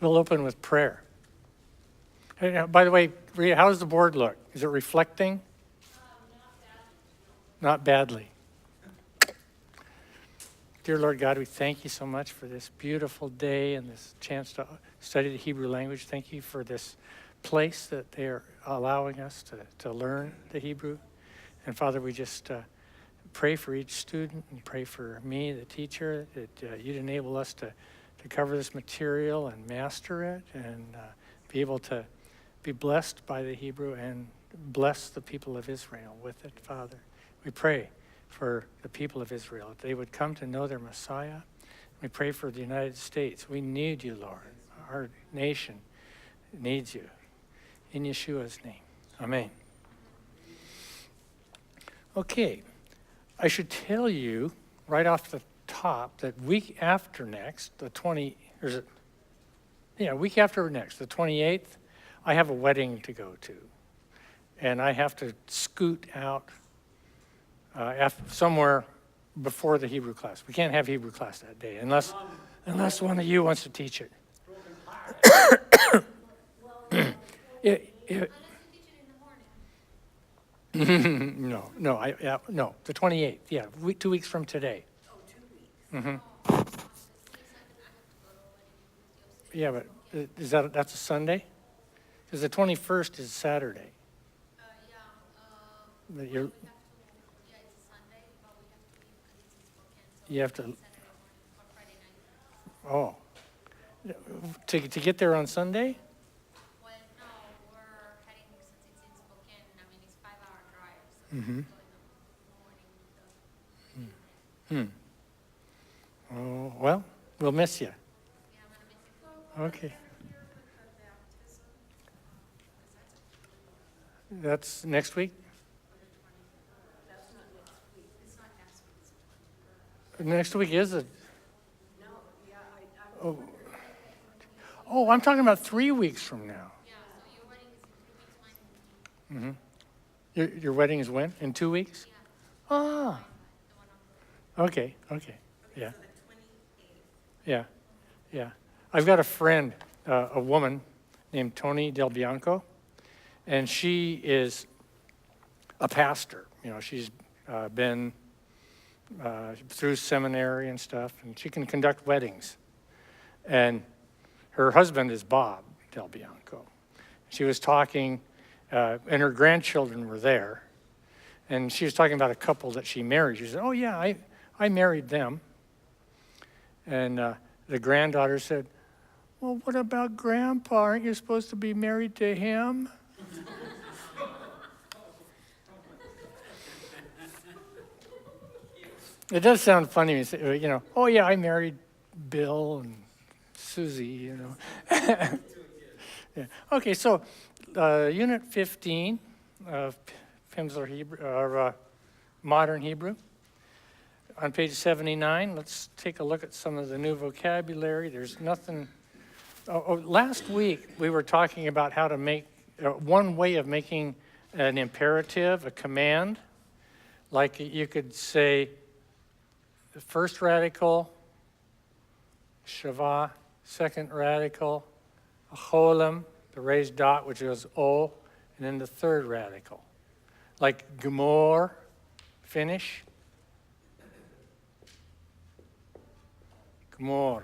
We'll open with prayer. Hey, by the way, Rita, how does the board look? Is it reflecting? Not badly. Dear Lord God, we thank you so much for this beautiful day and this chance to study the Hebrew language. Thank you for this place that they are allowing us to learn the Hebrew. And Father, we just pray for each student and pray for me, the teacher, that you'd enable us to cover this material and master it and be able to be blessed by the Hebrew and bless the people of Israel with it, Father. We pray for the people of Israel, that they would come to know their Messiah. We pray for the United States. We need you, Lord. Our nation needs you. In Yeshua's name, amen. Okay, I should tell you right off the top that week after next, week after next, the 28th, I have a wedding to go to. And I have to scoot out somewhere before the Hebrew class. We can't have Hebrew class that day unless one of you wants to teach it. No, the 28th, yeah, 2 weeks from today. Oh, 2 weeks. Mm-hmm. Yeah, but that's a Sunday? Because the 21st is Saturday. But it's a Sunday, but we have to leave because it's in Spokane. So you have to, Saturday morning or Friday night. to get there on Sunday? Well, no, we're heading since it's in Spokane. I mean, it's 5-hour drive, so we go in the morning with the Oh, well, we'll miss you. Yeah, I'm gonna miss it. Okay. That's next week? It's not next week. Next week is No, yeah, Oh, I'm talking about 3 weeks from now. Yeah, so your wedding is in 3 weeks, mine. Your wedding is when? In 2 weeks? Yeah. Ah, The one on okay, yeah. So the 28th. Yeah. I've got a friend, a woman named Tony Del Bianco, and she is a pastor. You know, she's been through seminary and stuff, and she can conduct weddings. And her husband is Bob Del Bianco. She was talking, and her grandchildren were there, and she was talking about a couple that she married. She said, "Oh yeah, I married them." And the granddaughter said, "Well, what about Grandpa? Aren't you supposed to be married to him?" It does sound funny, you know, "Oh yeah, I married Bill and Susie," you know. Yeah. Okay, so Unit 15 of Pimsleur Hebrew, or Modern Hebrew. On page 79, let's take a look at some of the new vocabulary. There's nothing. Last week we were talking about how to make one way of making an imperative, a command. Like you could say the first radical, shava, second radical, a cholim, the raised dot, which is o, and then the third radical. Like gemor, finish. Gemor.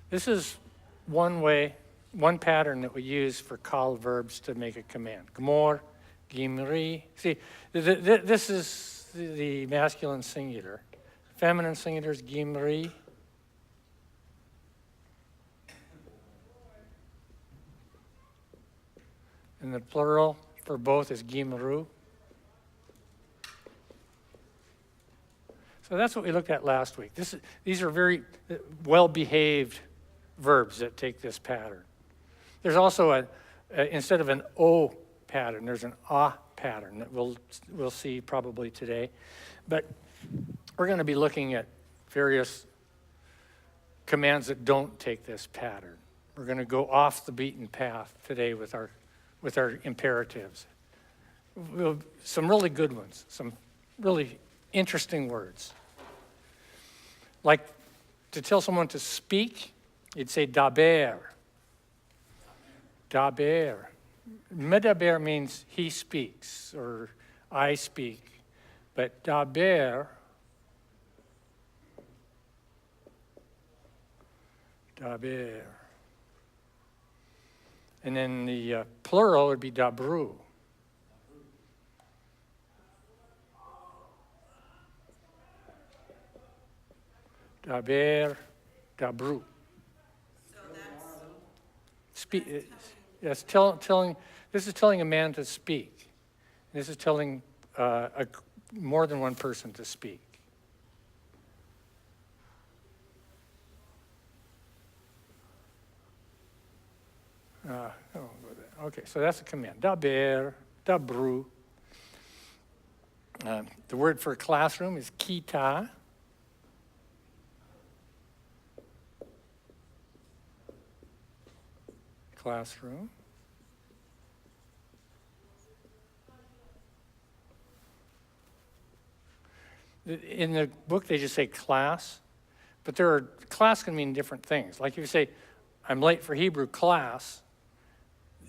This is one way, one pattern that we use for call verbs to make a command. Gemor, gimri. See, this is the masculine singular. Feminine singular is gimri. And the plural for both is gimru. So that's what we looked at last week. These are very well-behaved verbs that take this pattern. There's also instead of an O pattern, there's an A pattern that we'll see probably today. But we're going to be looking at various commands that don't take this pattern. We're going to go off the beaten path today with our imperatives. Some really good ones, some really interesting words. Like to tell someone to speak, you'd say daber. daber. Medaber means he speaks or I speak. But daber, daber. And then the plural would be dabru. Daber, dabru. So that's, Speak. Yes, telling. This is telling a man to speak. This is telling more than one person to speak. Okay, so that's a command. Daber, dabru. The word for classroom is kita. Classroom. In the book, they just say class, but class can mean different things. Like if you say, I'm late for Hebrew class,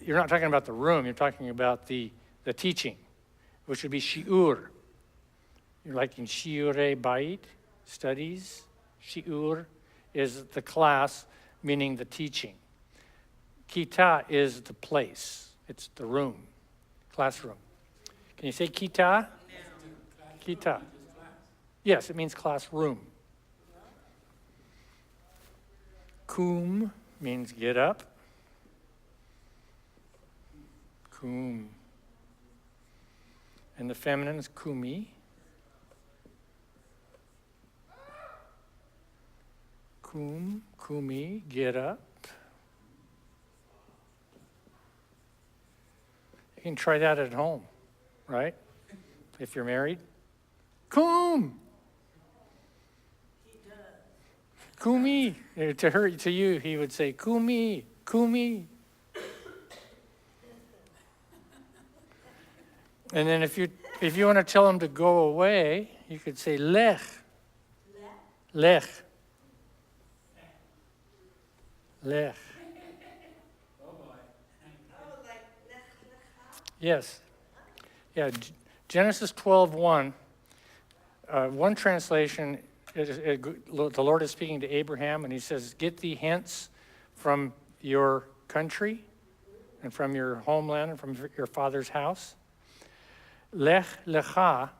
you're not talking about the room, you're talking about the teaching, which would be shiur. You're like in shiurei bait, studies. Shiur is the class, meaning the teaching. Kita is the place. It's the room, classroom. Can you say kita? Kita. Yes, it means classroom. Kum means get up. Kum. And the feminine is kumi. Kum, kumi, get up. You can try that at home, right? If you're married. Kum. Kumi. To her, to you, he would say, kumi, kumi. And then if you want to tell him to go away, you could say lech. Lech. Lech. Yes. Yeah, Genesis 12:1. One translation, the Lord is speaking to Abraham, and he says, get thee hence from your country and from your homeland and from your father's house. Lech lecha.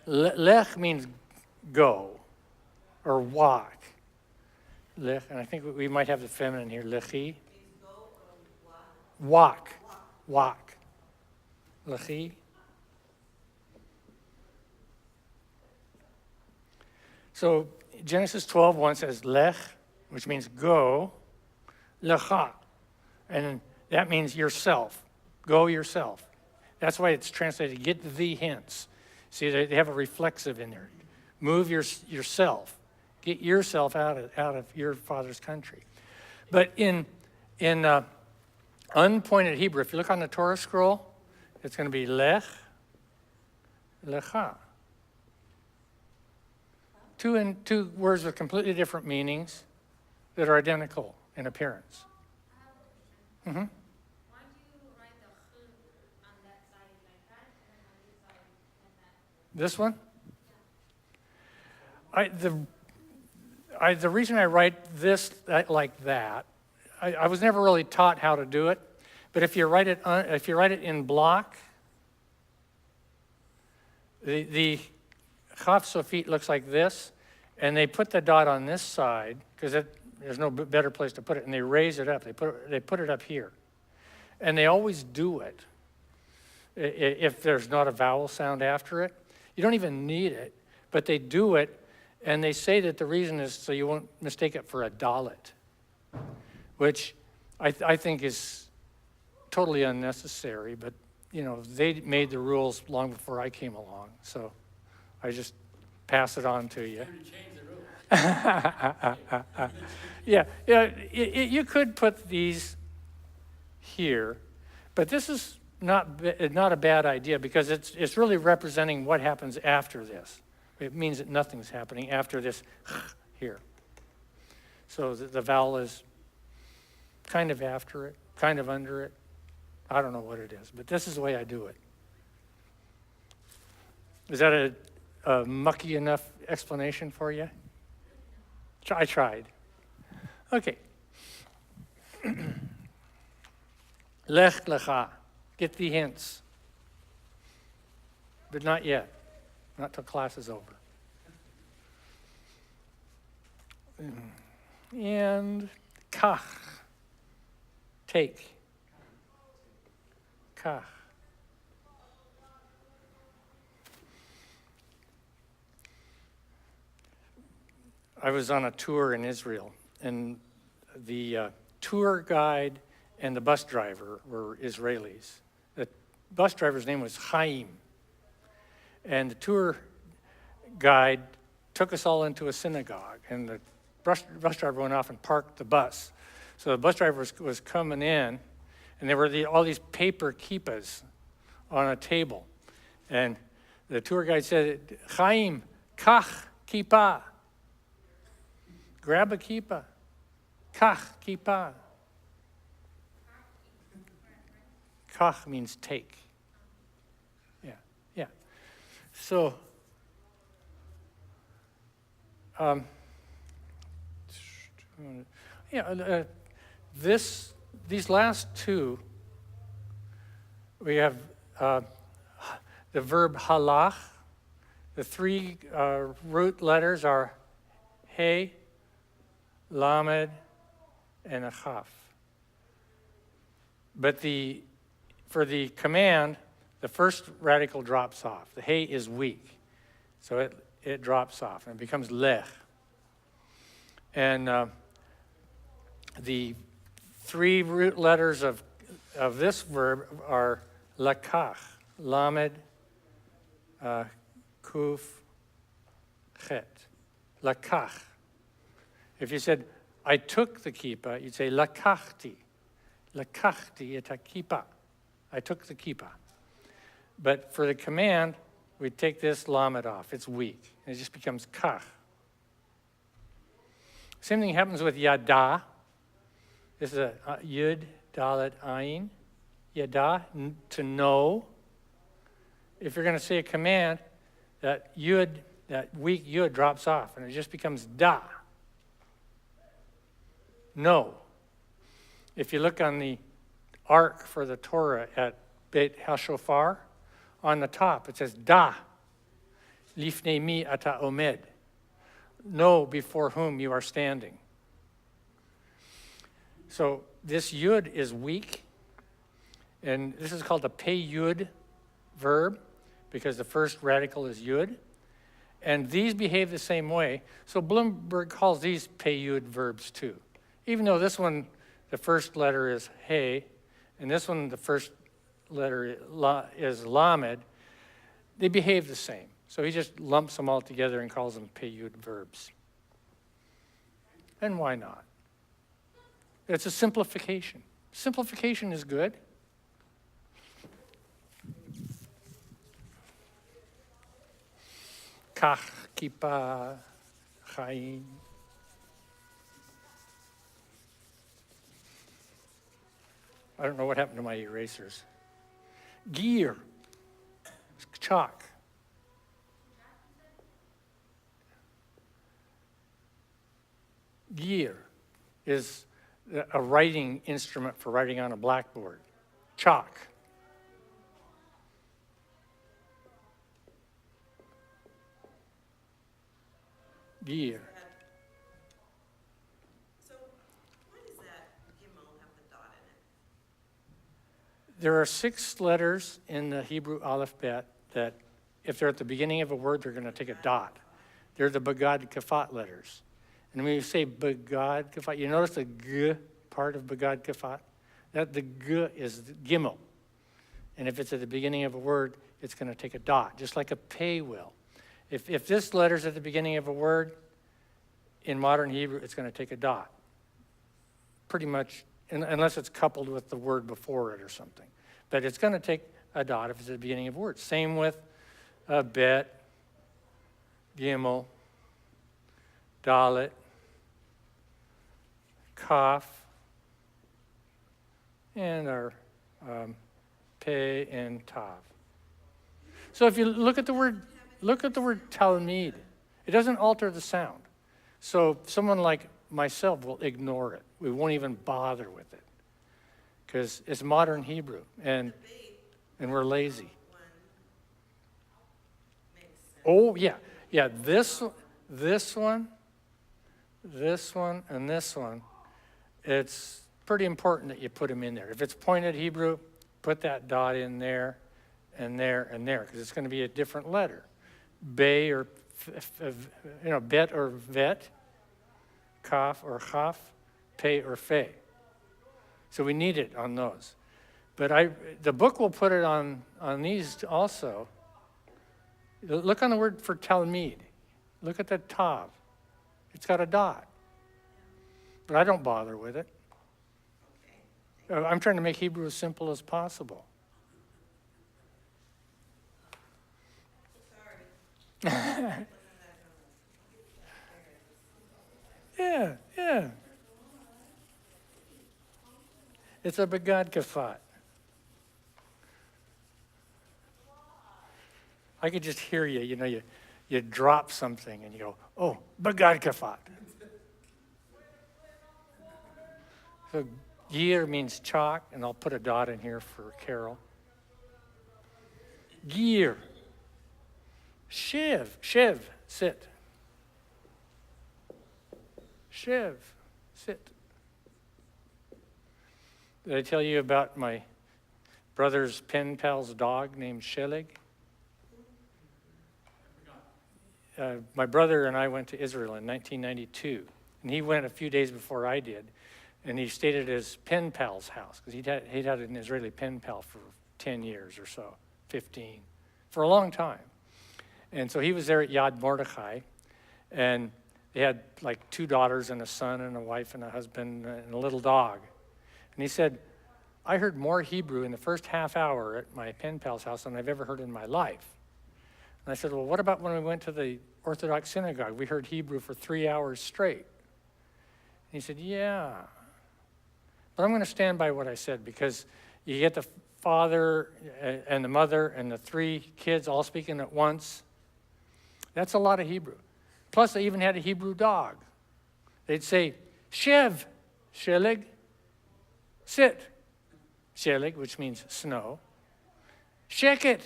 Lech means go or walk. Lech, and I think we might have the feminine here, lechi. Walk. Walk. Lechi. So Genesis 12:1 says lech, which means go, lecha, and that means yourself. Go yourself. That's why it's translated get thee hence. See, they have a reflexive in there. Move yourself. Get yourself out of your father's country. But in unpointed Hebrew, if you look on the Torah scroll, it's going to be lech, lecha. Two words with completely different meanings that are identical in appearance. I have a question. Mm-hmm. Why do you write the ch on that side like that and on this side like that? This one? The reason I write this like that, I was never really taught how to do it, but if you write it in block, the Chaf Sofit looks like this, and they put the dot on this side because there's no better place to put it, and they raise it up. They put it up here, and they always do it if there's not a vowel sound after it. You don't even need it, but they do it, and they say that the reason is so you won't mistake it for a dalet, which I think is totally unnecessary, but they made the rules long before I came along, so I just pass it on to you. Yeah, you could put these here, but this is not a bad idea because it's really representing what happens after this. It means that nothing's happening after this here. So the vowel is kind of after it. kind of under it. I don't know what it is, but this is the way I do it. Is that a mucky enough explanation for you? I tried. Okay. Lech lecha. Get the hints. But not yet. Not till class is over. And kach. Take. Kach. I was on a tour in Israel, and the tour guide and the bus driver were Israelis. The bus driver's name was Chaim, and the tour guide took us all into a synagogue, and the bus driver went off and parked the bus. So the bus driver was coming in, and there were all these paper kippas on a table. And the tour guide said, Chaim, kach kippah. Grab a kippah. Kach kippah. Kach means take. Yeah. So, these last two, we have the verb halach. The three root letters are he, lamed, and a chaf. But for the command, the first radical drops off. The he is weak, so it drops off and it becomes lech. And the three root letters of this verb are lakach, lamed, kuf, chet. Lakach. If you said, I took the kippah, you'd say lakachti. Lakachti et kippah. I took the kippah. But for the command, we take this lamed off. It's weak. It just becomes kach. Same thing happens with yada. This is a yud, dalet, ayin. Yada, to know. If you're going to say a command, that yud, that weak yud drops off, and it just becomes da. No. If you look on the ark for the Torah at Beit HaShofar, on the top it says da, lifnei mi ata omed. Know before whom you are standing. So this yud is weak, and this is called a pei yud verb because the first radical is yud, and these behave the same way. So Bloomberg calls these pei yud verbs too, even though this one, the first letter is he, and this one, the first letter is lamed. They behave the same. So he just lumps them all together and calls them pei yud verbs. And why not? It's a simplification. Simplification is good. Kach, kippah, chaim. I don't know what happened to my erasers. Gear, chalk. Gear is a writing instrument for writing on a blackboard. Chalk. Gear. So why does that gimel have the dot in it? There are 6 letters in the Hebrew alphabet that, if they're at the beginning of a word, they're going to take a dot. They're the Bagad Kafat letters. And when you say Bagad Kafat, you notice the G part of Bagad Kafat? That the G is the Gimel. And if it's at the beginning of a word, it's going to take a dot, just like a pei will. If this letter's at the beginning of a word, in modern Hebrew, it's going to take a dot. Pretty much, unless it's coupled with the word before it or something. But it's going to take a dot if it's at the beginning of a word. Same with bet, gimel, dalet, kaf, and our Pe and Tav. So if you look at the word Talmid, it doesn't alter the sound. So someone like myself will ignore it. We won't even bother with it because it's modern Hebrew, and we're lazy. One makes sense. Oh yeah, this one, and this one. It's pretty important that you put them in there. If it's pointed Hebrew, put that dot in there, and there, and there, because it's going to be a different letter. Bay or bet or vet, kaf or chaf, pei or fe. So we need it on those. But the book will put it on these also. Look on the word for Talmid. Look at the tav. It's got a dot. But I don't bother with it. Okay. I'm trying to make Hebrew as simple as possible. Sorry. Yeah. It's a begad kafat. I could just hear you, you drop something and you go, oh, begad kafat. So gir means chalk, and I'll put a dot in here for Carol. Gir. Shiv, sit. Shiv, sit. Did I tell you about my brother's pen pal's dog named Shelig? My brother and I went to Israel in 1992, and he went a few days before I did, and he stayed at his pen pal's house, because he'd had an Israeli pen pal for 10 years or so, 15, for a long time. And so he was there at Yad Mordechai, and they had like 2 daughters and a son and a wife and a husband and a little dog. And he said, I heard more Hebrew in the first half hour at my pen pal's house than I've ever heard in my life. And I said, well, what about when we went to the Orthodox synagogue? We heard Hebrew for 3 hours straight. And he said, yeah. But I'm going to stand by what I said, because you get the father and the mother and the 3 kids all speaking at once. That's a lot of Hebrew. Plus, they even had a Hebrew dog. They'd say, Shev, Shelig, sit, Shelig, which means snow. Sheket,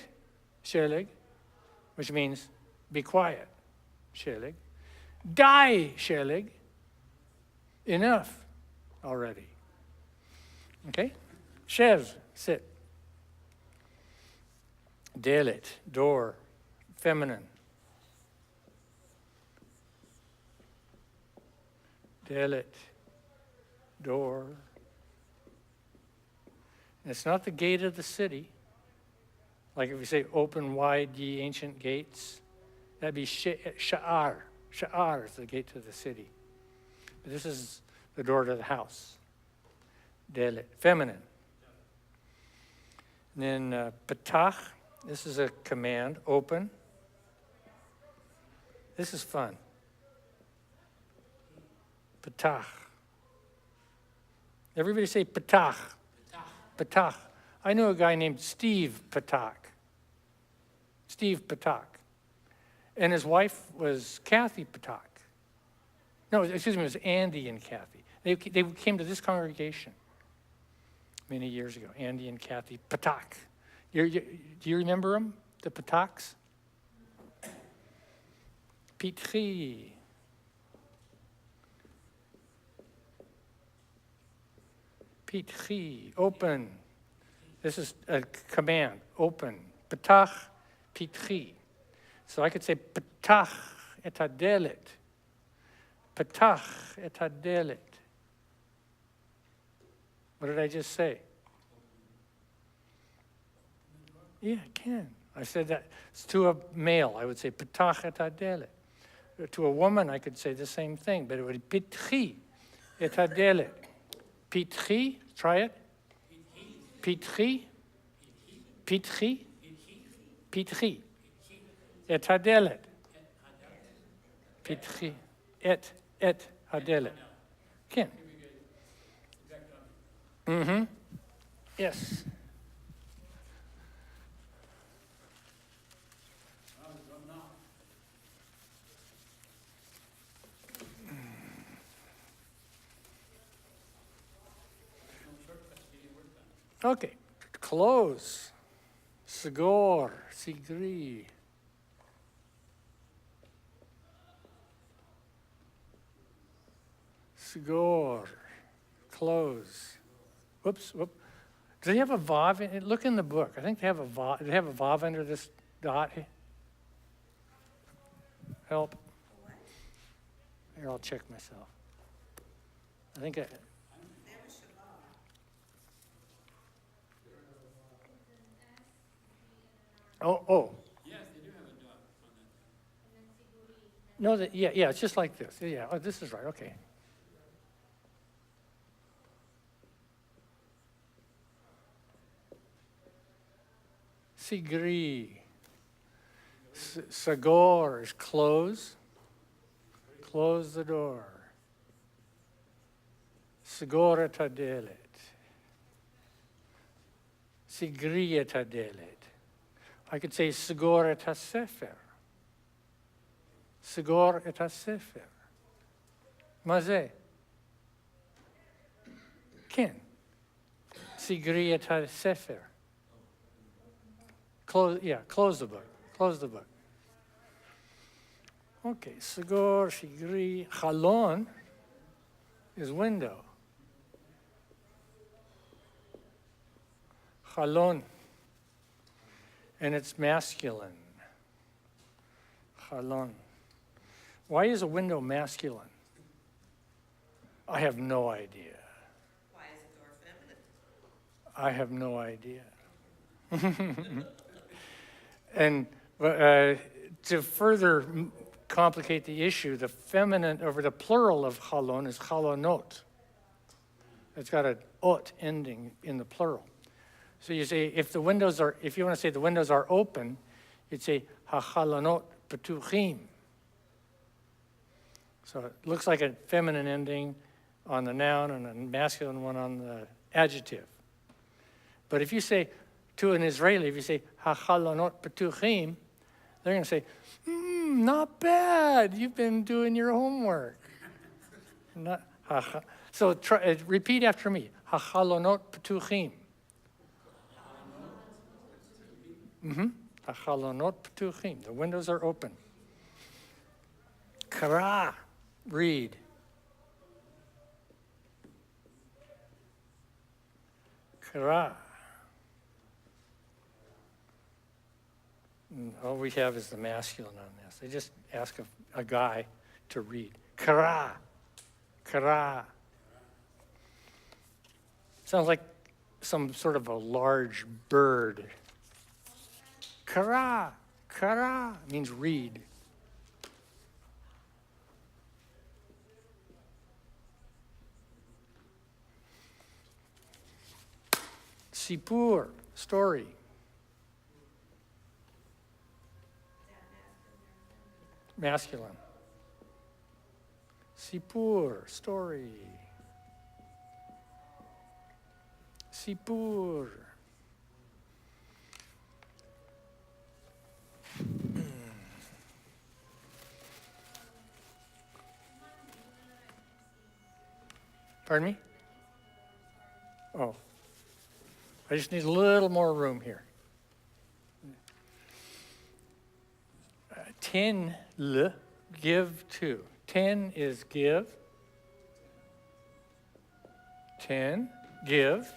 Shelig, which means be quiet, Shelig. Die, Shelig. Enough already. Okay? Shev, sit. Delit, door, feminine. Delit, door. And it's not the gate of the city. Like if we say, open wide ye ancient gates, that'd be sha'ar. Sha'ar is the gate to the city. But this is the door to the house. Delit, feminine. And then patach, this is a command, open. This is fun. Patach. Everybody say patach. Patach. I knew a guy named Steve Patach. Steve Patach. And his wife was Kathy Patach. No, excuse me, it was Andy and Kathy. They came to this congregation many years ago. Andy and Kathy Patach. Do you remember them, the Patachs? Pitri. Pitri, open. This is a command, open. Patach, pitri. So I could say, Patach et hadelet. Patach et hadelet. What did I just say? Yeah, I can. I said that. To a male, I would say, Patach et hadelet. To a woman, I could say the same thing, but it would be Pitri et hadelet. Pitri, try it. Pitri, pitri, pitri. Et hadelet. Pitri, et hadelet. Ken. Yes. Okay, close. Sigor, sigri. Sigor, close. Whoops, whoop. Do they have a vav? Look in the book. I think they have a vav. Do they have a vav under this dot? Help. What? Here, I'll check myself. I think I, They have a Shabbat. oh. No, yeah, it's just like this. Yeah, oh, this is right, okay. Sigri. Sagor is close. Close the door. Sigora tadelet. Sigriya tadelet. I could say Sigor et ha-sefer. Sigor et ha-sefer. Mazeh. Ken. Sigri et ha-sefer. Close the book. Close the book. Okay, Sigor, Sigri. Chalon is window. Chalon. And it's masculine. Chalon. Why is a window masculine? I have no idea. Why is a door feminine? I have no idea. And to further complicate the issue, the feminine, or the plural of chalon is chalonot. It's got an ot ending in the plural. So you say, if you want to say the windows are open, you'd say ha-chalonot petuchim. So it looks like a feminine ending on the noun and a masculine one on the adjective. But if you say, to an Israeli, if you say, ha-chalonot petuchim, they're going to say, not bad. You've been doing your homework. Not, so repeat after me. Ha-chalonot petuchim. Ha-chalonot petuchim. The windows are open. Kara, read. Kara. All we have is the masculine on this. They just ask a guy to read. Kara. Kara. Sounds like some sort of a large bird. Kara. Kara means read. Sipur, story. Masculine. Sipur, story. Sipur. Pardon me? Oh. I just need a little more room here. Ten, give to. Ten is give. Ten, give.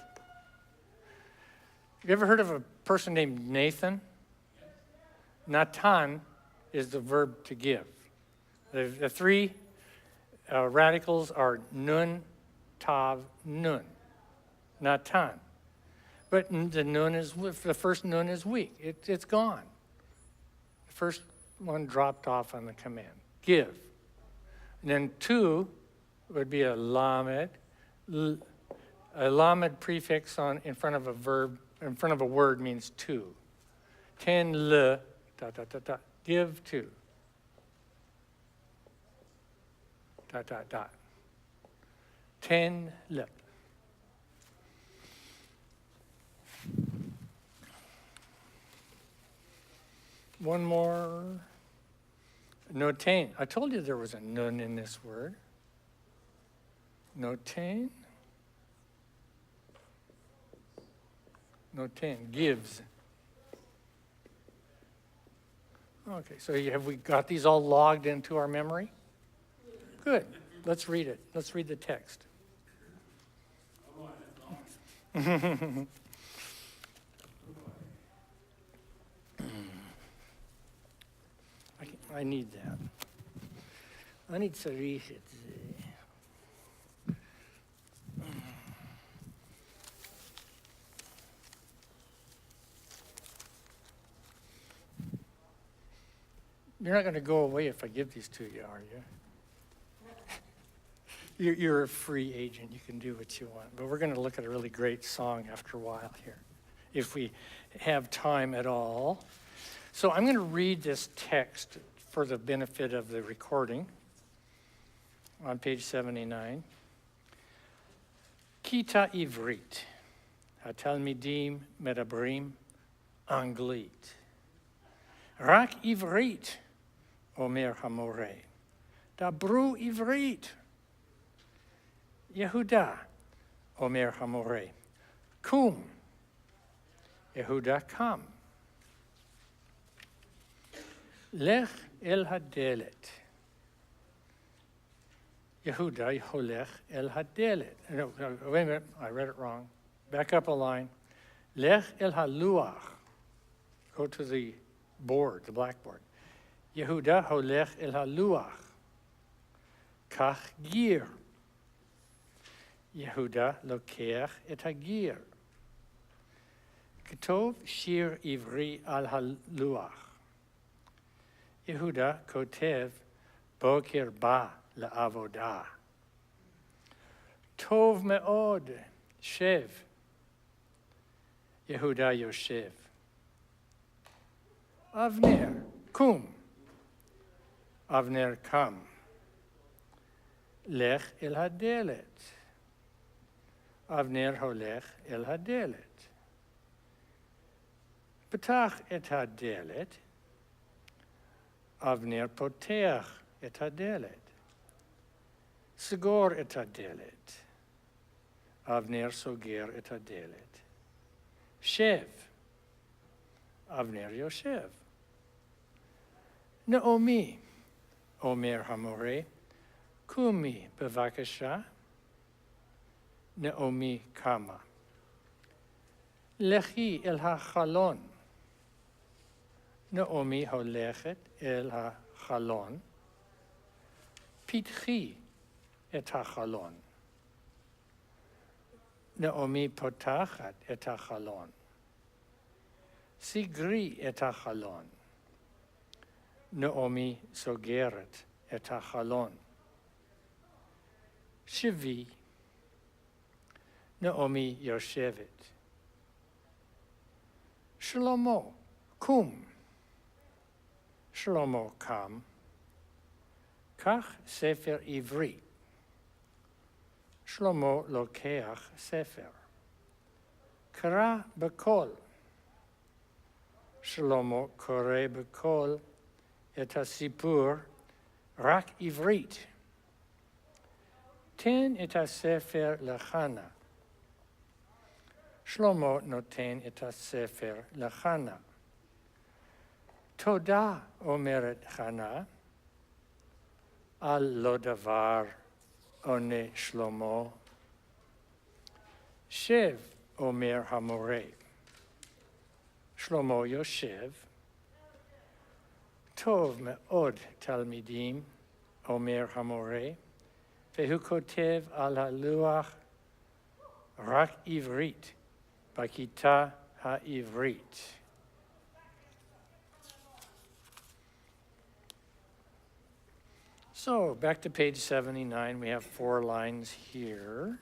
You ever heard of a person named Nathan? Natan is the verb to give. The three radicals are nun, tav, nun. Natan. But the first nun is weak. It's gone. The first one dropped off on the command. Give. And then two would be a lamed. A lamed prefix in front of a verb, in front of a word means to. Ten le, dot, dot, dot, dot. Give to. Dot, dot, dot. Ten le. One more. Notain. I told you there was a nun in this word. Notain. Notain, gives. Okay, so have we got these all logged into our memory? Good. Let's read it. Let's read the text. I need that. I need to read it. You're not going to go away if I give these to you, are you? You're a free agent. You can do what you want. But we're going to look at a really great song after a while here, if we have time at all. So I'm going to read this text for the benefit of the recording on page 79. Kita Ivrit, התלמידים מדברים אנגלית. רק עברית, אומר המורה. דברו עברית. יהודה, אומר המורה. קום. יהודה קם. לך אל הדלת. יהודה הולך אל הדלת. No, wait a minute, I read it wrong. Back up a line. לך אל הלוח. Go to the board, the blackboard. יהודה הולך אל הלוח. קח גיר. יהודה לוקח את הגיר. כתוב שיר עברי על הלוח. יהודה כותב בוקר בא לעבודה. טוב מאוד, שב. יהודה יושב. אבנר, קום. אבנר קם. לך אל הדלת. אבנר הולך אל הדלת. פתח את הדלת. אבנר פותח את הדלת. סגור את הדלת. אבנר סוגר את הדלת. שב. אבנר יושב. נעמי, אומר המורה, קומי בבקשה. נעמי קמה. לכי אל החלון. נעמי הולכת אל החלון. פתחי את החלון. נעמי פותחת את החלון. סגרי את החלון. נעמי סוגרת את החלון. שבי. נעמי יושבת. שלמה, קום. שלמה קם. קח ספר עברי. שלמה לוקח ספר. קרא בקול. שלמה קורא בקול את הסיפור רק עברית. תן את הספר לחנה. שלמה נותן את הספר לחנה. תודה, אומרת חנה. על לא דבר, עונה שלמה. שב, אומר המורה. שלמה יושב. טוב מאוד, תלמידים, אומר המורה, והוא כותב על הלוח רק עברית, בכיתה העברית. So, back to page 79, we have 4 lines here.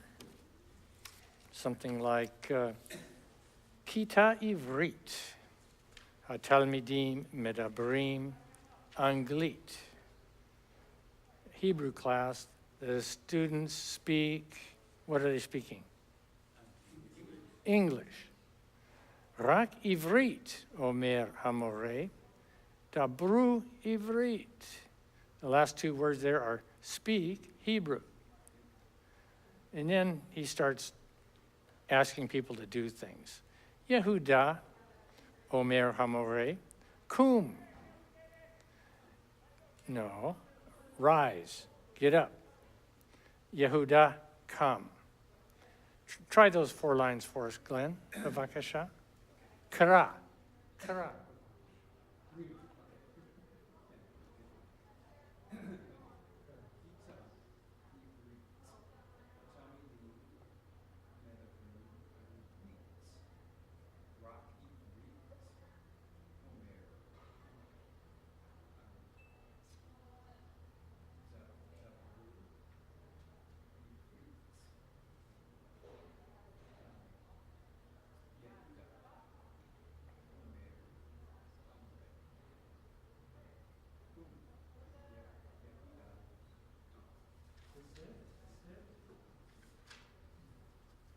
Something like, Kita Ivrit, התלמידים מדברים אנגלית. Hebrew class, the students speak, what are they speaking? English. רק עברית, אומר המורה, Dabru Ivrit. The last two words there are speak Hebrew. And then he starts asking people to do things. Yehuda, Omer Hamore, Kum. No, rise, get up. Yehuda, come. Try those 4 lines for us, Glenn. Bavakasha. Kara. Kara.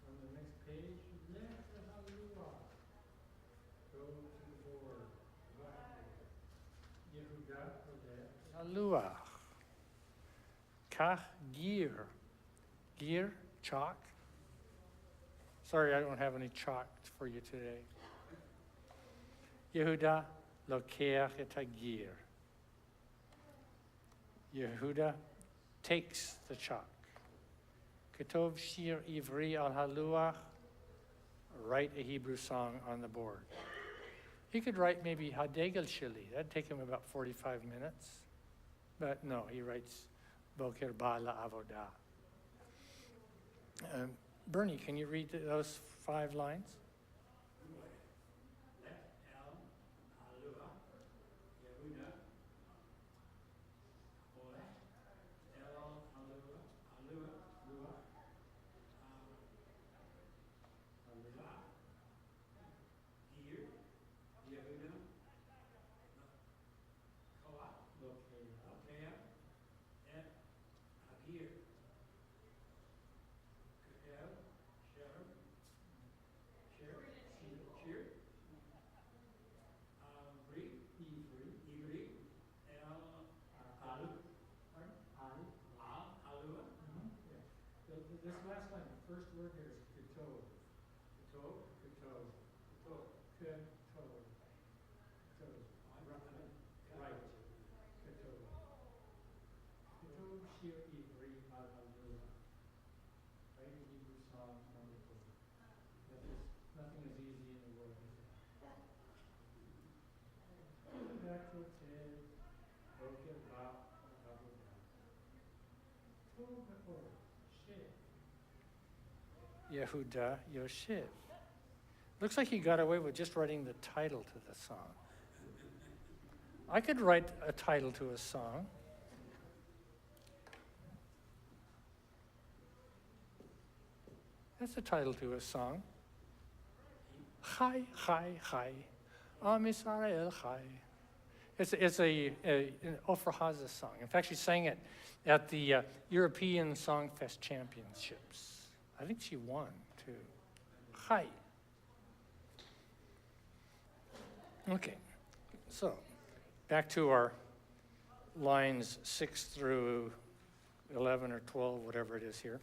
On the next page, Lech Halua. Go to the door. Yehuda Halua. Kach Gir. Gir, chalk. Sorry, I don't have any chalk for you today. Yehuda Lokeach et Gir. Yehuda takes the chalk. Ketov Shir Ivri al Haluach, write a Hebrew song on the board. He could write maybe Hadegel Shili. That'd take him about 45 minutes. But no, he writes Boker Bala Avodah. Bernie, can you read those 5 lines? This last line, the first word here is ketov. Ketov, ketov, ketov, ketov, ketov. Right, ketov. Ketov shir ivri al halua. Write a Hebrew song on the board. Nothing is easy in the world, is it? Yehuda Yoshev. Looks like he got away with just writing the title to the song. I could write a title to a song. That's a title to a song. Chai, chai, chai. Am Yisrael chai. It's an Ofra Haza song. In fact, she sang it at the European Songfest Championships. I think she won, too. Chai. Okay, so back to our lines 6 through 11 or 12, whatever it is here.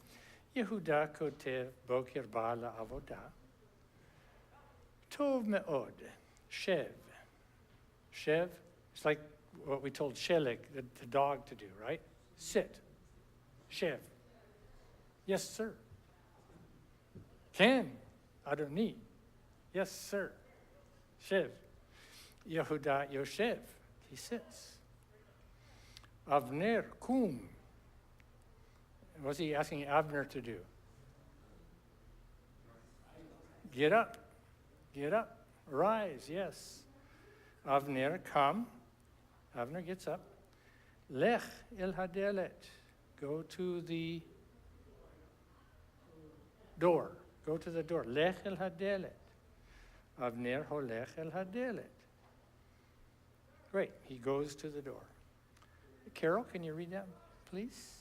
Yehuda kotev boker ba'ala avodah. Tov me'od. Shev. Shev, it's like what we told Shelik, the dog, to do, right? Sit. Shev. Yes, sir. Ken. Adoni. Yes, sir. Shev. Yehuda Yoshev. He sits. Avner kum. What's he asking Avner to do? Get up. Get up. Rise, yes. Avner, come. Avner gets up. Lech el hadelet. Go to the door. Go to the door. Lech el hadelet. Avner holech el hadelet. Great. He goes to the door. Carol, can you read that, please?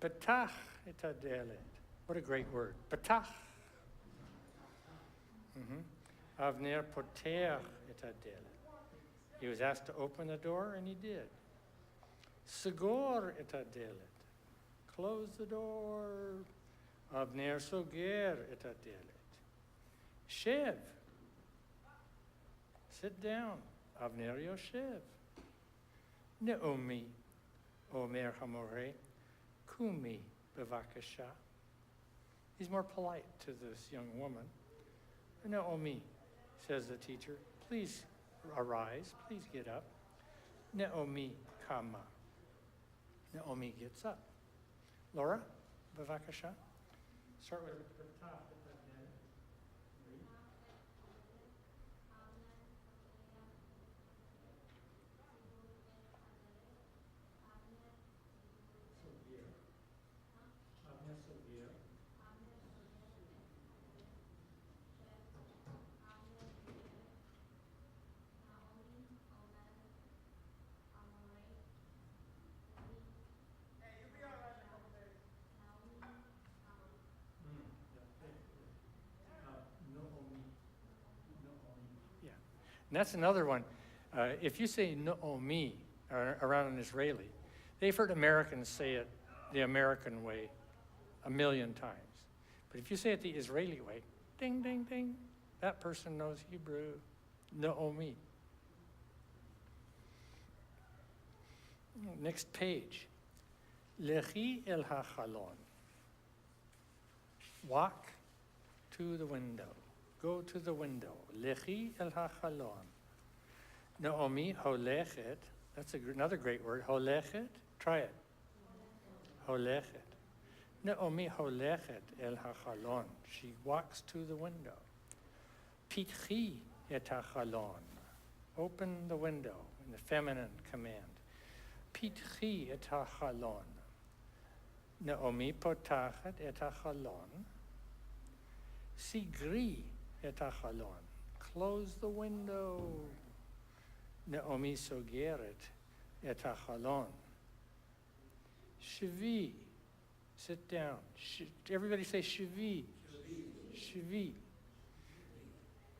Petach et hadelet. What a great word. Petach. Avner poter et hadelet. He was asked to open the door, and he did. Segor et hadelet. Close the door. Avner soger et hadelet. Shev. Sit down. Avner yoshev. Naomi, Omer Hamore, Kumi bevakasha. He's more polite to this young woman. Naomi, says the teacher, please arise, please get up. Naomi kama. Naomi gets up. Laura, bevakasha. Start with the top. And that's another one. If you say Naomi around an Israeli, they've heard Americans say it the American way a million times. But if you say it the Israeli way, ding, ding, ding, that person knows Hebrew. Naomi. Next page. Lechi el hachalon. Walk to the window. Go to the window. Lechi el hachalon. Naomi holechet. That's another great word. Holechet. Try it. Holechet. Naomi holechet el hachalon. She walks to the window. Pitchi et hachalon. Open the window in the feminine command. Pitchi et hachalon. Naomi potachet et hachalon. Sigri et hachalon. Close the window. Naomi sogeret et hachalon. Shvi. Sit down. Everybody say shvi. Shvi.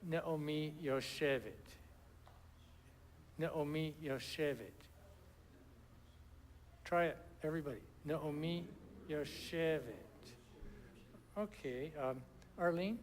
Naomi yoshevet. Naomi yoshevet. Try it, everybody. Naomi yoshevet. Okay, Arlene?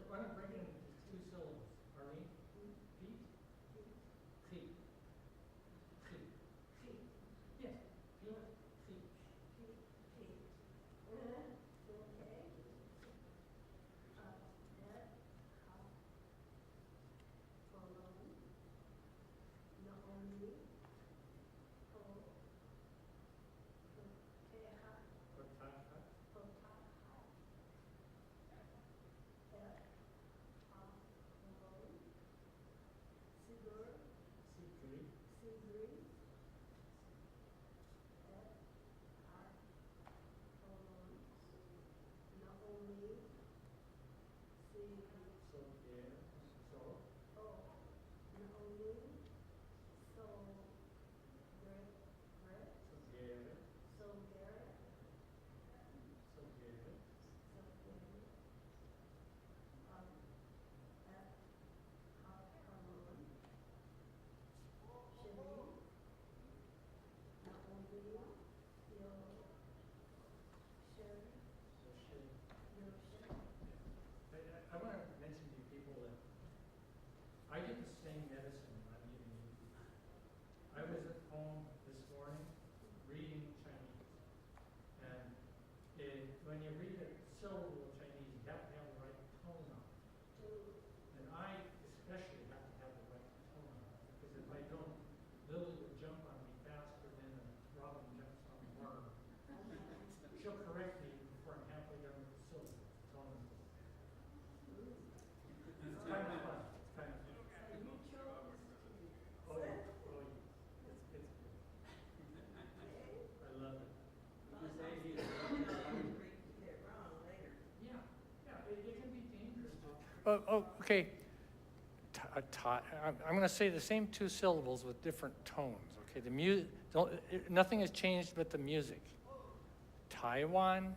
Why don't break it into two syllables? Arlene? Pete? Chi. Chi. Yes. Pete. Chi. I want to mention to you people that I get the same medicine when I'm giving you. I was at home this morning reading Chinese. And when you read a syllable of Chinese, you have to have the right tone on it. And I especially have to have the right tone on it. Because if I don't, Lily will jump on me faster than a robin jumps on a worm. She'll correct me before I'm halfway done with the syllable. It's kind of fun. It's kind of fun. Oh, yeah. Oh, yeah. It's good. I love it. You say he is. Get it wrong later. Yeah, it can be dangerous. Oh, okay. I'm going to say the same two syllables with different tones. Okay, nothing has changed but the music. Taiwan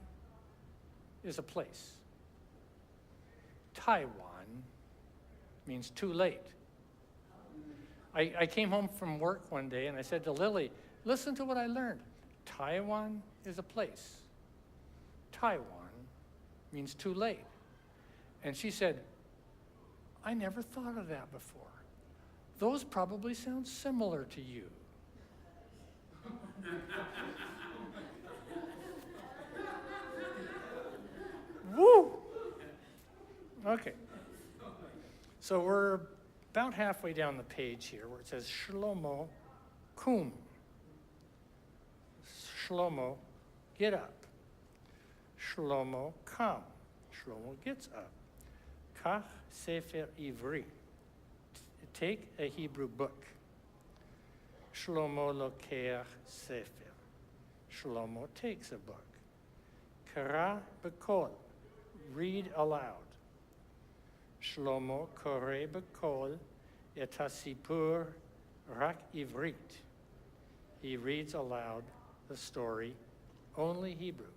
is a place. Taiwan means too late. I came home from work one day and I said to Lily, listen to what I learned. Taiwan is a place. Taiwan means too late. And she said, I never thought of that before. Those probably sound similar to you. Woo! Okay. So we're about halfway down the page here where it says Shlomo kum. Shlomo, get up. Shlomo kam. Shlomo gets up. Kach sefer ivri. Take a Hebrew book. Shlomo lokeach sefer. Shlomo takes a book. Kara b'kol. Read aloud. Shlomo kore b'kol et hasipur rak ivrit. He reads aloud the story, only Hebrew.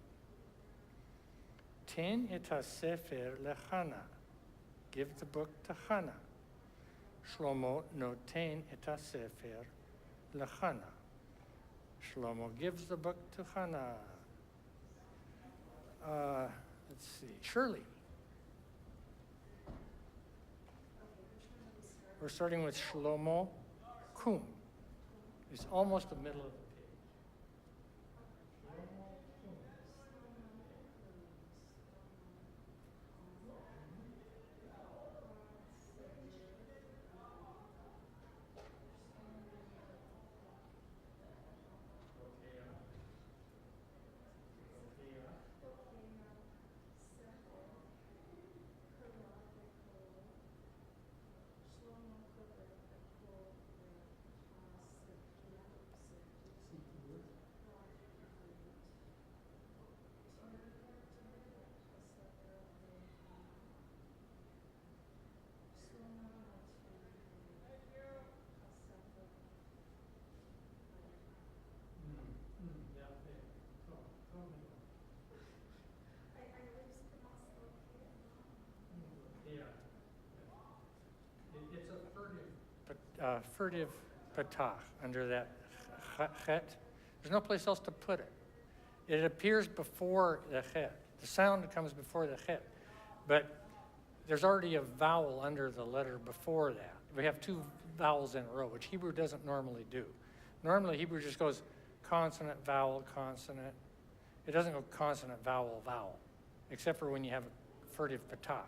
Ten et hasefer lechana. Give the book to Hannah. Shlomo noten et hasefer lechana. Shlomo gives the book to Hannah. Let's see, Shirley. We're starting with Shlomo kum. It's almost the middle of the page. Shlomo kum. Furtive patach, under that chet. There's no place else to put it. It appears before the chet. The sound comes before the chet. But there's already a vowel under the letter before that. We have two vowels in a row, which Hebrew doesn't normally do. Normally, Hebrew just goes consonant, vowel, consonant. It doesn't go consonant, vowel, vowel, except for when you have a furtive patach.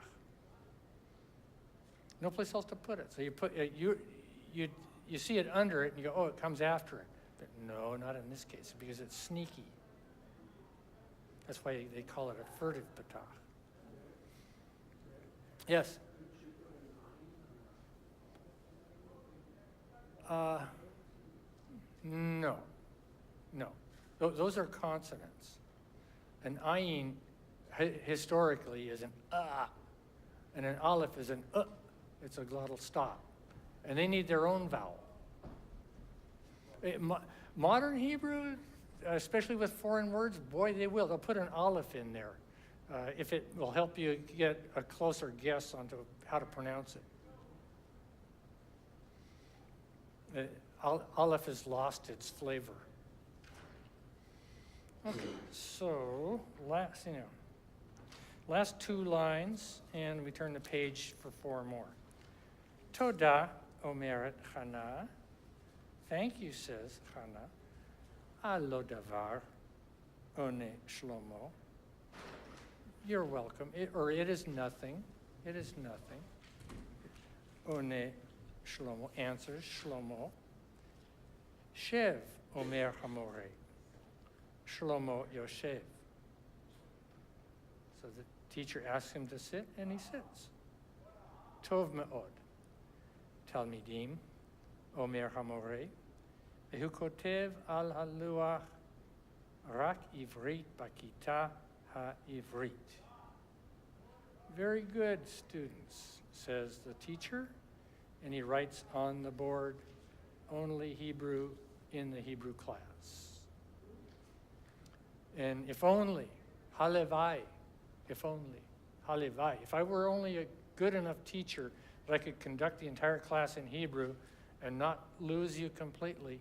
No place else to put it. So you put you see it under it and you go, oh, it comes after it. But no, not in this case, because it's sneaky. That's why they call it a furtive patach. Yes? No. Those are consonants. An ayin historically is an and an aleph is an It's a glottal stop. And they need their own vowel. Modern Hebrew, especially with foreign words, boy, they will. They'll put an aleph in there if it will help you get a closer guess onto how to pronounce it. Aleph has lost its flavor. Okay, so Last two lines, and we turn the page for four more. Toda omeret Hannah. Thank you, says Hannah. Alo davar one Shlomo. You're welcome. It is nothing. It is nothing. One Shlomo answers Shlomo. Shev omer hamore. Shlomo yoshev. So the teacher asks him to sit, and he sits. Tov me'od. Talmidim omer hamore. Vehu kotev al haluach rak ivrit bakita ha-ivrit. Very good, students, says the teacher, and he writes on the board only Hebrew in the Hebrew class. And if only, halevai, if only, halevai. If I were only a good enough teacher that I could conduct the entire class in Hebrew and not lose you completely,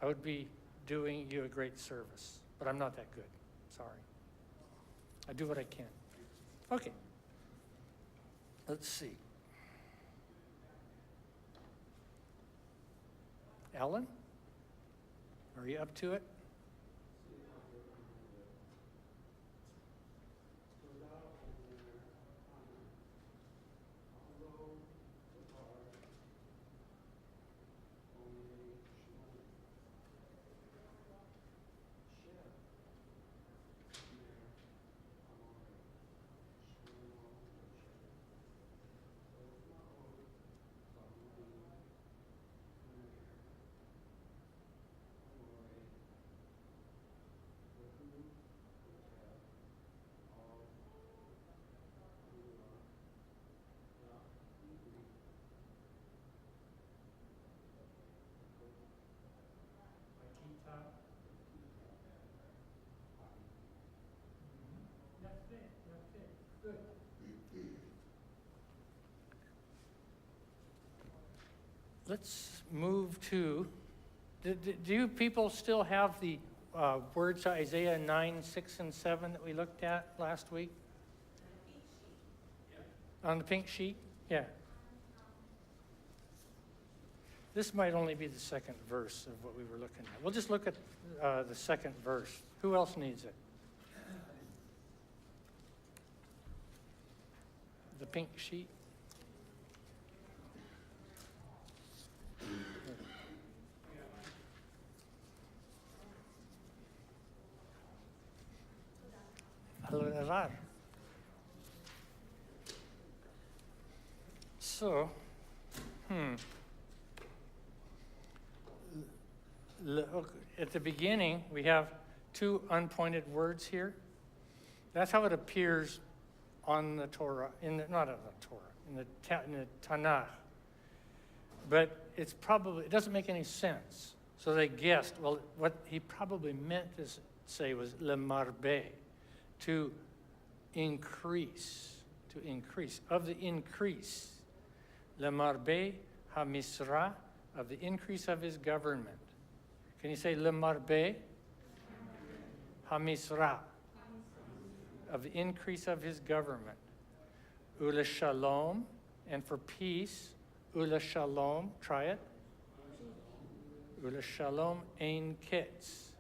I would be doing you a great service. But I'm not that good. Sorry. I do what I can. Okay. Let's see. Ellen? Are you up to it? Let's move to, do you people still have the words to Isaiah 9, 6, and 7 that we looked at last week? On the pink sheet? Yeah. This might only be the second verse of what we were looking at. We'll just look at the second verse. Who else needs it? The pink sheet? So, at the beginning, we have two unpointed words here. That's how it appears on the Torah, not on the Torah, in the Tanakh. But it doesn't make any sense. So they guessed, well, what he probably meant to say was lemarbe, to increase, of the increase. Lemarbe hamisra, of the increase of his government. Can you say lemarbe hamisra, of the increase of his government? Ule shalom, and for peace, ule shalom, try it. Ule shalom ein ketz,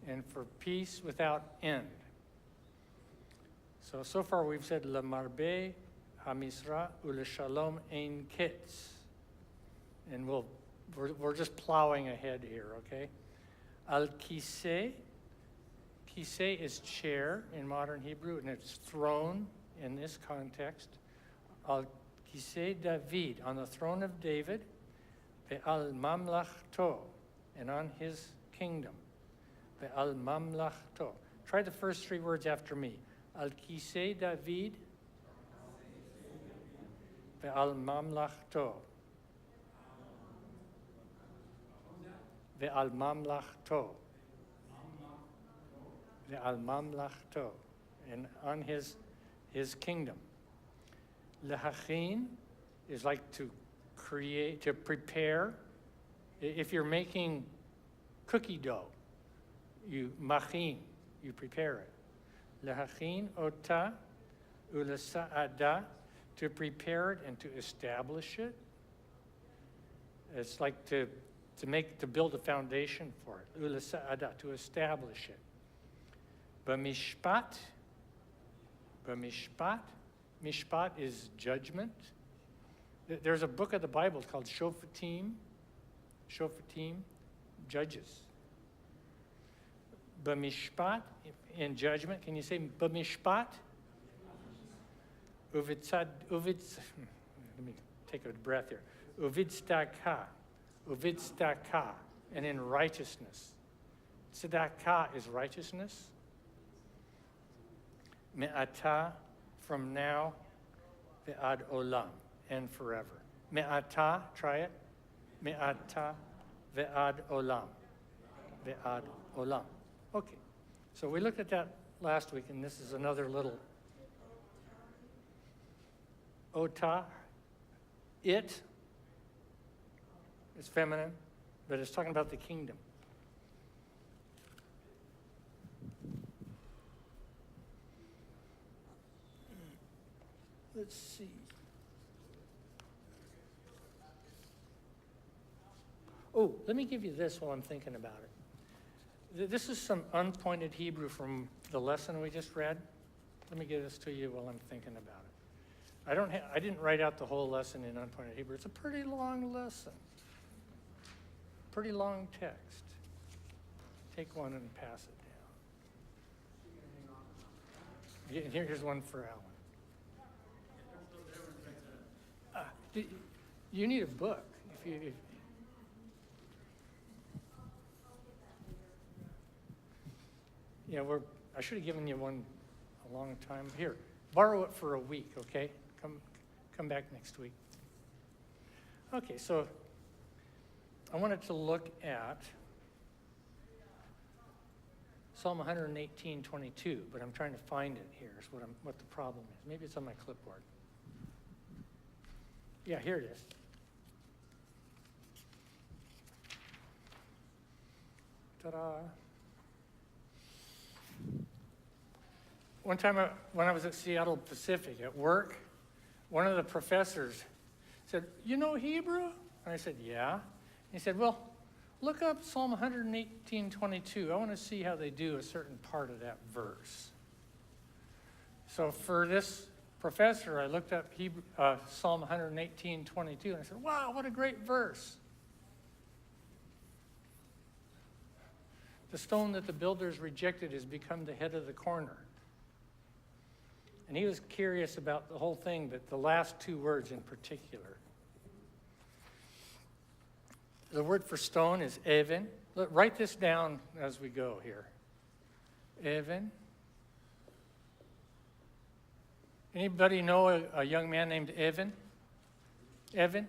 and for peace without end. So far we've said lemarbe hamisra ule shalom ein ketz, and we're just plowing ahead here, okay? Al kiseh is chair in modern Hebrew, and it's throne in this context. Al kiseh David, on the throne of David, ve'al mamlachto, and on his kingdom, ve'al mamlachto. Try the first three words after me. Al kiseh David, ve'al mamlachto, ve'al mamlachto, ve'al mamlachto, and on his kingdom. Lehachin is like to create, to prepare. If you're making cookie dough, you machin, you prepare it. Lehachin ota Ulasa'ada, to prepare it and to establish it. It's like to build a foundation for it. Ulasa'ada, to establish it. B'mishpat, mishpat is judgment. There's a book of the Bible called Shoftim, Judges. B'mishpat, in judgment. Can you say b'mishpat? Let me take a breath here. Uvidstaka, and in righteousness. Tzedakah is righteousness. Me'ata, from now, ve'ad olam, and forever. Me'ata, try it. Me'ata, ve'ad olam. Ve'ad olam. Okay, so we looked at that last week, and this is another little ota. It is feminine, but it's talking about the kingdom. Let's see. Oh, let me give you this while I'm thinking about it. This is some unpointed Hebrew from the lesson we just read. Let me give this to you while I'm thinking about it. I didn't write out the whole lesson in unpointed Hebrew. It's a pretty long lesson. Pretty long text. Take one and pass it down. Here's one for Alan. You need a book. I should have given you one a long time. Here, borrow it for a week, okay? Come back next week. Okay, so I wanted to look at Psalm 118:22, but I'm trying to find it here. Is what the problem is. Maybe it's on my clipboard. Yeah, here it is. Ta-da. One time when I was at Seattle Pacific at work, one of the professors said, "You know Hebrew?" And I said, "Yeah." And he said, "Well, look up Psalm 118:22. I want to see how they do a certain part of that verse." So for this professor, I looked up Psalm 118:22, and I said, "Wow, what a great verse. The stone that the builders rejected has become the head of the corner." And he was curious about the whole thing, but the last two words in particular. The word for stone is even. Write this down as we go here. Even. Anybody know a young man named Evan? Evan?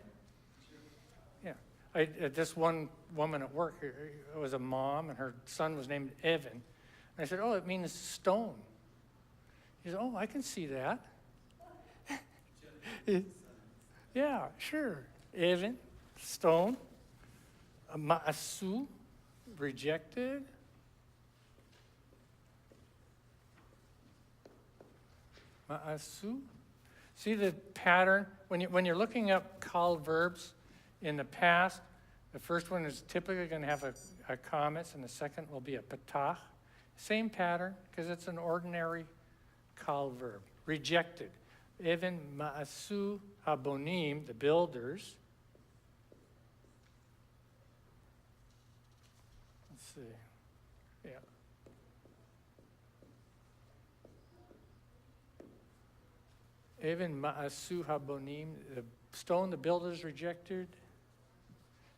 Yeah. This one woman at work was a mom, and her son was named Evan. And I said, "Oh, it means stone." He said, "Oh, I can see that." Yeah, sure. Evan, stone. Ma'asu, rejected. Ma'asu. See the pattern? When you're looking up kal verbs in the past, the first one is typically going to have a kametz, and the second will be a patach. Same pattern, because it's an ordinary kal verb. Rejected. Even ma'asu habonim, the builders. Let's see. Yeah. Even ma'asu habonim, the stone the builders rejected.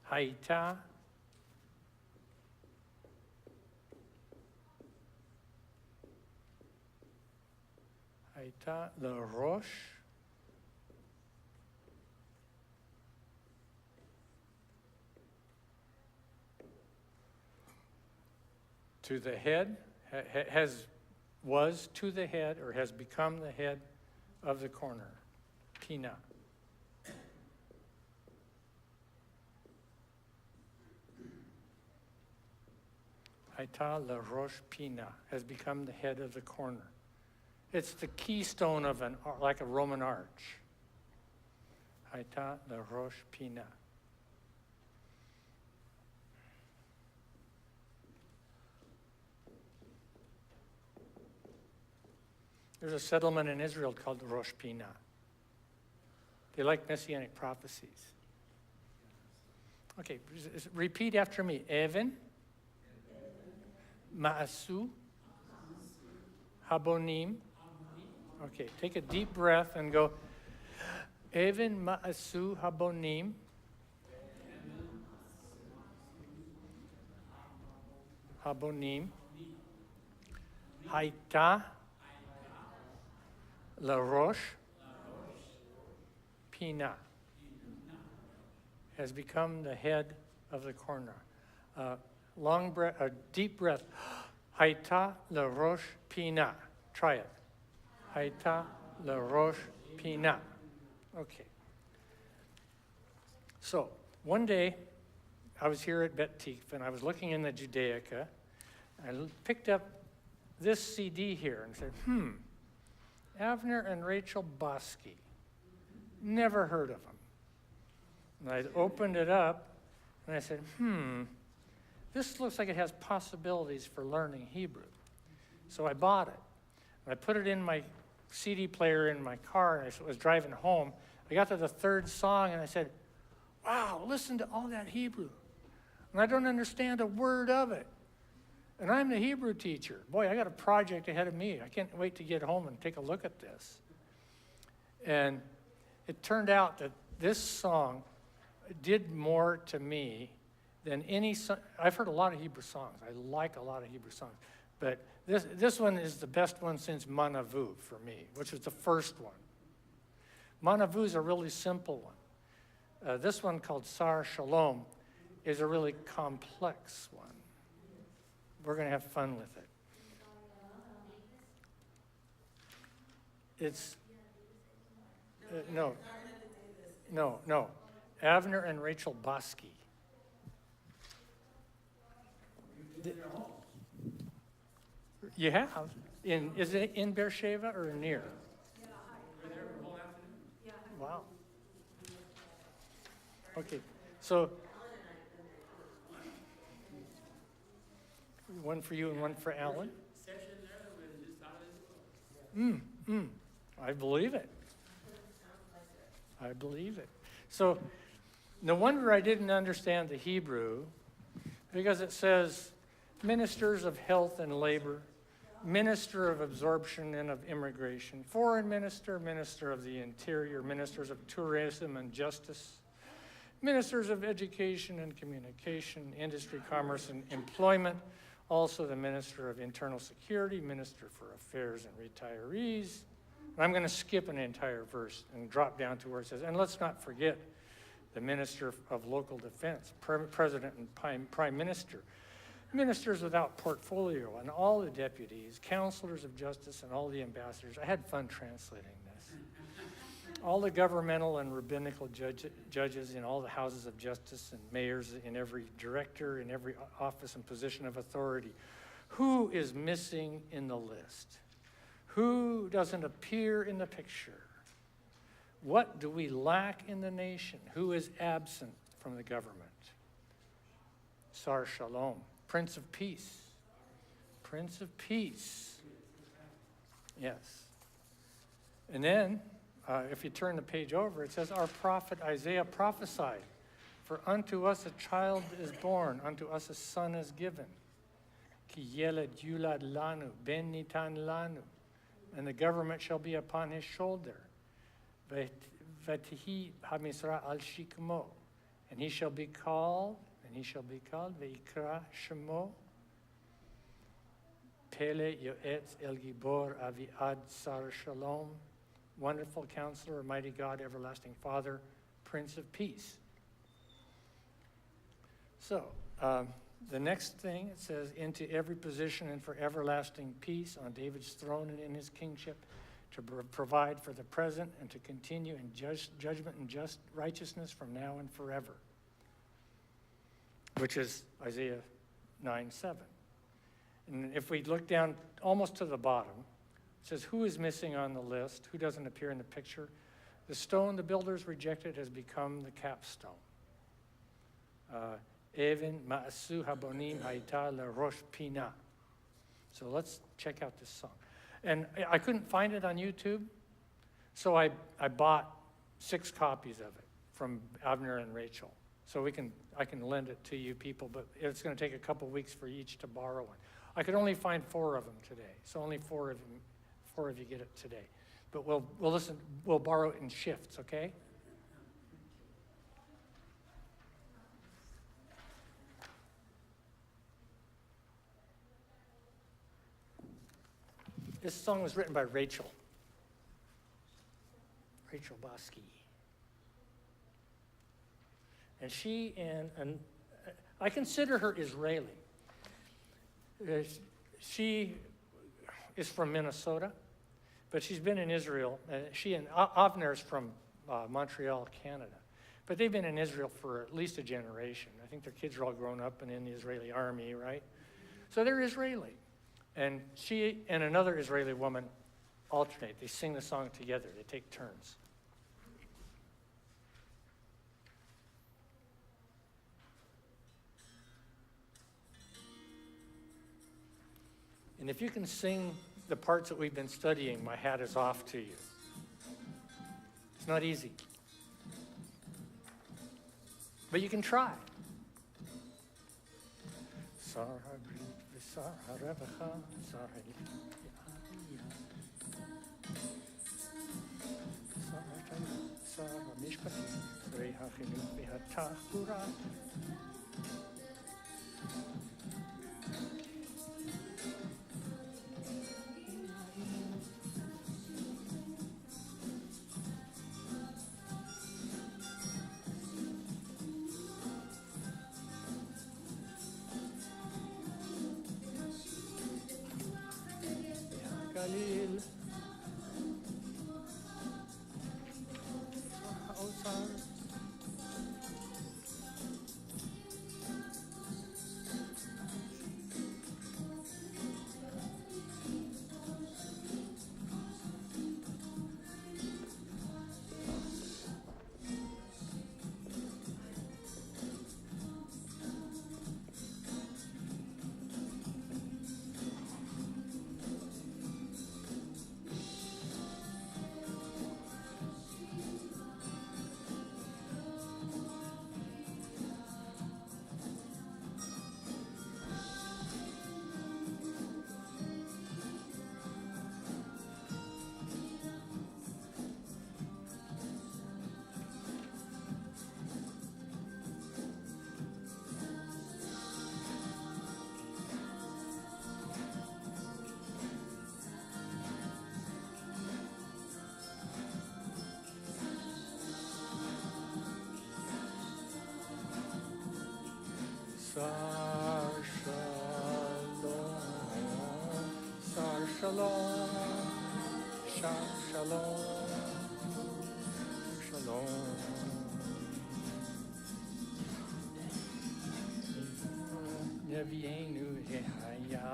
Haita. Haita, the rosh. To the head, was to the head, or has become the head of the corner. Pina. Haita la rosh pina, has become the head of the corner. It's the keystone of like a Roman arch. Haita la Roche Pina. There's a settlement in Israel called Rosh Pina. They like messianic prophecies. Okay, repeat after me. Even, Ma'asu, Habonim. Okay, take a deep breath and go, Even Ma'asu Habonim. Habonim. Haita La Roche Pina has become the head of the corner. Long breath, a deep breath. Haita La Roche Pina. Try it. Haita La Roche Pina. Okay. So one day, I was here at Bet Tikva, and I was looking in the Judaica. I picked up this CD here and said, Avner and Rachel Bosky. Never heard of them. And I opened it up, and I said, this looks like it has possibilities for learning Hebrew. So I bought it. And I put it in my CD player in my car, and I was driving home. I got to the third song, and I said, wow, listen to all that Hebrew. And I don't understand a word of it. And I'm the Hebrew teacher. Boy, I got a project ahead of me. I can't wait to get home and take a look at this. And it turned out that this song did more to me than any song. I've heard a lot of Hebrew songs. I like a lot of Hebrew songs. But this one is the best one since Manavu for me, which was the first one. Manavu is a really simple one. This one called Sar Shalom is a really complex one. We're going to have fun with it. It's, no. Avner and Rachel Bosky. You have? Is it in Beersheba or near? Wow. Okay, so one for you and one for Alan? I believe it. I believe it. So no wonder I didn't understand the Hebrew, because it says ministers of health and labor, minister of absorption and of immigration, foreign minister, minister of the interior, ministers of tourism and justice, ministers of education and communication, industry, commerce, and employment, also the minister of internal security, minister for affairs and retirees. And I'm going to skip an entire verse and drop down to where it says, and let's not forget the minister of local defense, president and prime minister, ministers without portfolio, and all the deputies, counselors of justice, and all the ambassadors. I had fun translating this. All the governmental and rabbinical judges in all the houses of justice, and mayors in every director, in every office and position of authority. Who is missing in the list? Who doesn't appear in the picture? What do we lack in the nation? Who is absent from the government? Sar Shalom, Prince of Peace. Prince of Peace. Yes. And then, if you turn the page over, it says, our prophet Isaiah prophesied, for unto us a child is born, unto us a son is given. Ki yeled yulad lanu, ben nitan lanu, and the government shall be upon his shoulder. Vatihi hamisra al shikmo, and he shall be called, veikra shemo, Pele yoetz el gibor aviad sar shalom, Wonderful Counselor, Mighty God, Everlasting Father, Prince of Peace. So, the next thing, it says, into every position and for everlasting peace on David's throne and in his kingship, to provide for the present and to continue in judgment and just righteousness from now and forever, which is Isaiah 9:7. And if we look down almost to the bottom, It says, who is missing on the list? Who doesn't appear in the picture? The stone the builders rejected has become the capstone. Even ma'asu habonim haita lerosh pina. So let's check out this song. And I couldn't find it on YouTube, so I bought 6 copies of it from Avner and Rachel. So I can lend it to you people, but it's going to take a couple weeks for each to borrow one. I could only find 4 of them today, so only 4 of you get it today. But we'll borrow it in shifts, okay? This song was written by Rachel Bosky. And I consider her Israeli. She is from Minnesota, but she's been in Israel. She and Avner's from Montreal, Canada. But they've been in Israel for at least a generation. I think their kids are all grown up and in the Israeli army, right? So they're Israeli. And she and another Israeli woman alternate. They sing the song together. They take turns. And if you can sing the parts that we've been studying, my hat is off to you. It's not easy. But you can try. Galil. Sar shalom, shar shalom, shalom. Nevienu ehaya,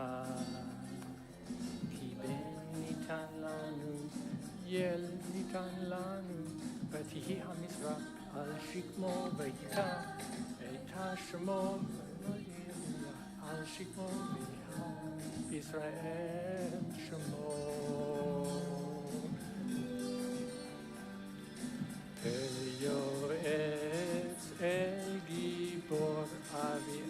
ki ben nitan lanu, yel nitan lanu, vatihi hamizrach al shikmo vayikach et hashemo. Al Shikmo Israel Shemo Peyo Etz El Gibor Avi